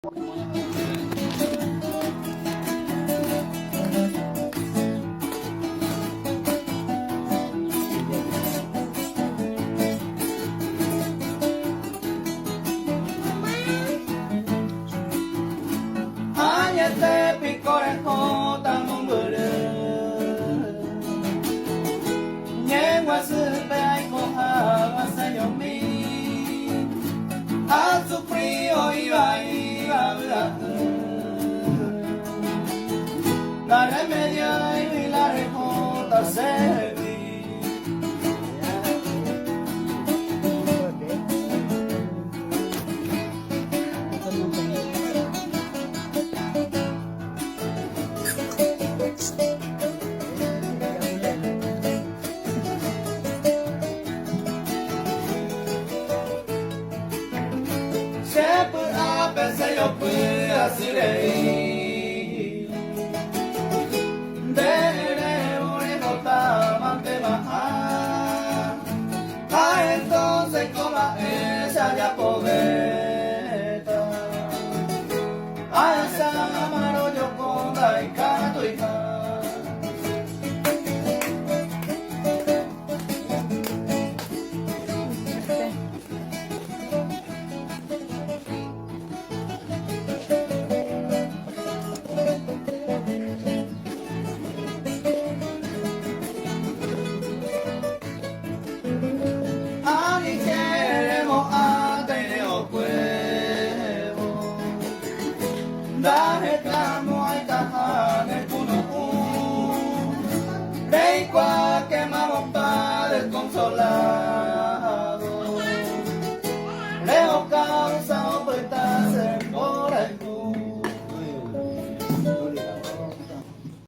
Añete picores jota mumburu Nyengwa supe aikoha wasayomi Azu frio iwa La remedia y la recota se vi Shepu ape se yo fui asirei Dere oregota mantema entonces coma esa ya poeta esa amaro yo conda y canto y Dame tramo ay tajane kuno de igual que mamá para desconsolar